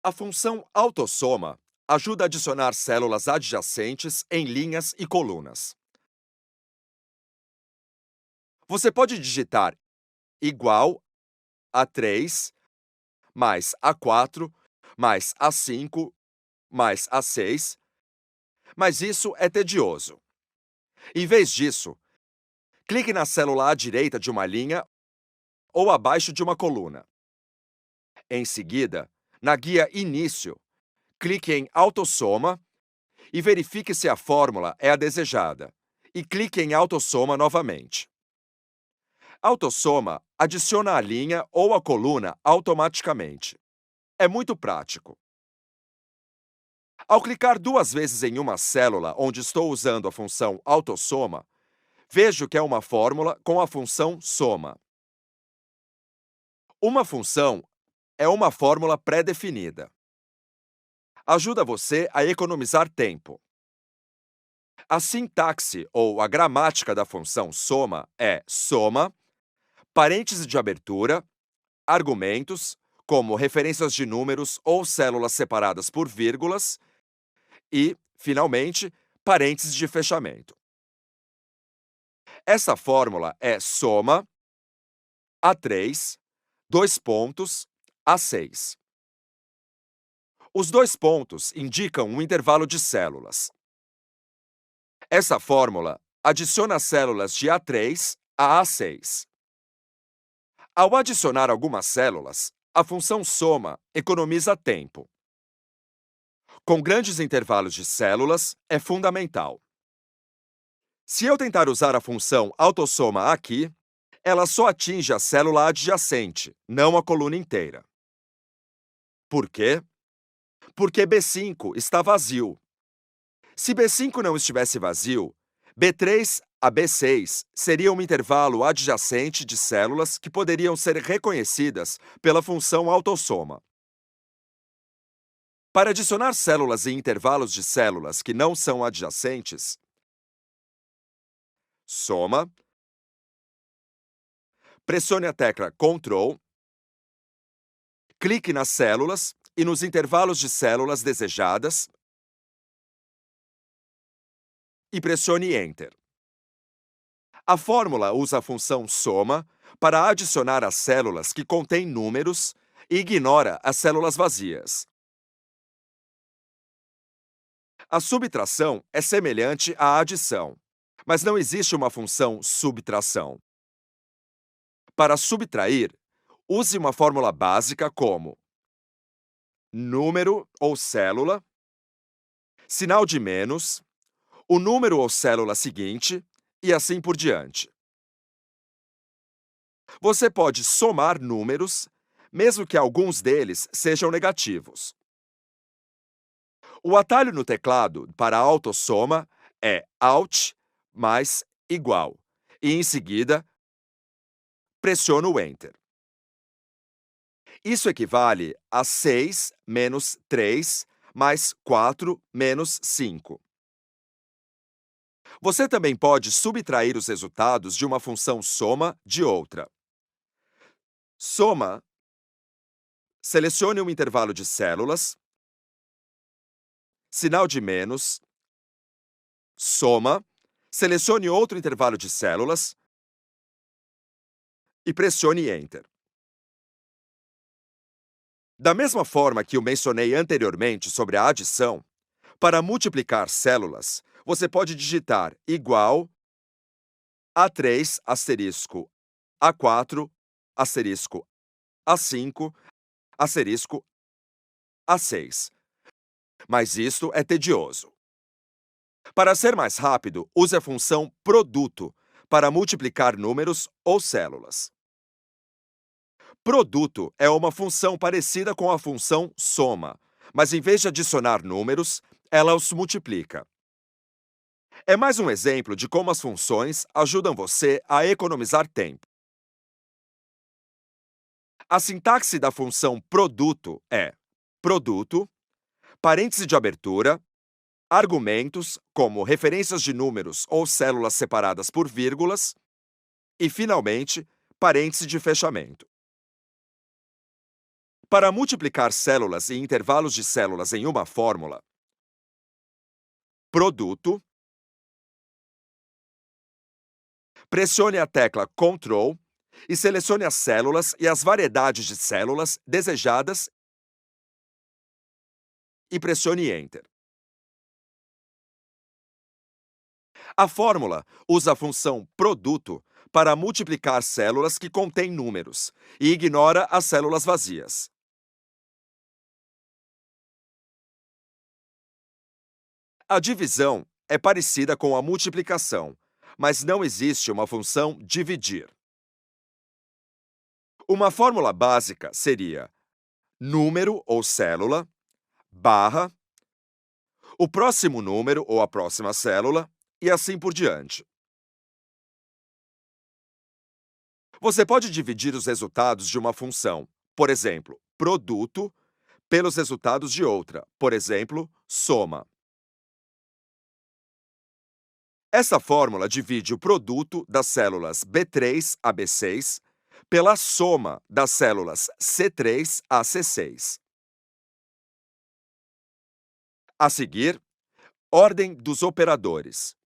A função autossoma ajuda a adicionar células adjacentes em linhas e colunas. Você pode digitar igual a 3 mais A4 mais A5 mais A6, mas isso é tedioso. Em vez disso, clique na célula à direita de uma linha ou abaixo de uma coluna. Em seguida, na guia Início, clique em Autossoma e verifique se a fórmula é a desejada, e clique em Autossoma novamente. Autossoma adiciona a linha ou a coluna automaticamente. É muito prático. Ao clicar duas vezes em uma célula onde estou usando a função autossoma, vejo que é uma fórmula com a função soma. Uma função é uma fórmula pré-definida. Ajuda você a economizar tempo. A sintaxe ou a gramática da função soma é soma, parêntese de abertura, argumentos, como referências de números ou células separadas por vírgulas, e, finalmente, parênteses de fechamento. Essa fórmula é soma A3, dois pontos, A6. Os dois pontos indicam um intervalo de células. Essa fórmula adiciona as células de A3 a A6. Ao adicionar algumas células, a função soma economiza tempo. Com grandes intervalos de células, é fundamental. Se eu tentar usar a função autossoma aqui, ela só atinge a célula adjacente, não a coluna inteira. Por quê? Porque B5 está vazio. Se B5 não estivesse vazio, B3 a B6 seria um intervalo adjacente de células que poderiam ser reconhecidas pela função autossoma. Para adicionar células em intervalos de células que não são adjacentes, soma, pressione a tecla Ctrl, clique nas células e nos intervalos de células desejadas e pressione Enter. A fórmula usa a função soma para adicionar as células que contêm números e ignora as células vazias. A subtração é semelhante à adição, mas não existe uma função subtração. Para subtrair, use uma fórmula básica como número ou célula, sinal de menos, o número ou célula seguinte e assim por diante. Você pode somar números, mesmo que alguns deles sejam negativos. O atalho no teclado para a autossoma é Alt mais igual, e em seguida, pressiono o Enter. Isso equivale a 6 menos 3 mais 4 menos 5. Você também pode subtrair os resultados de uma função soma de outra. Soma, selecione um intervalo de células, sinal de menos, soma, selecione outro intervalo de células e pressione Enter. Da mesma forma que eu mencionei anteriormente sobre a adição, para multiplicar células, você pode digitar igual A3 asterisco A4 asterisco A5 asterisco A6. Mas isto é tedioso. Para ser mais rápido, use a função produto para multiplicar números ou células. Produto é uma função parecida com a função soma, mas em vez de adicionar números, ela os multiplica. É mais um exemplo de como as funções ajudam você a economizar tempo. A sintaxe da função produto é produto, parêntese de abertura, argumentos, como referências de números ou células separadas por vírgulas, e, finalmente, parêntese de fechamento. Para multiplicar células e intervalos de células em uma fórmula, produto, pressione a tecla Ctrl e selecione as células e as variedades de células desejadas e pressione Enter. A fórmula usa a função produto para multiplicar células que contêm números e ignora as células vazias. A divisão é parecida com a multiplicação, mas não existe uma função dividir. Uma fórmula básica seria número ou célula, barra, o próximo número ou a próxima célula, e assim por diante. Você pode dividir os resultados de uma função, por exemplo, produto, pelos resultados de outra, por exemplo, soma. Essa fórmula divide o produto das células B3 a B6 pela soma das células C3 a C6. A seguir, ordem dos operadores.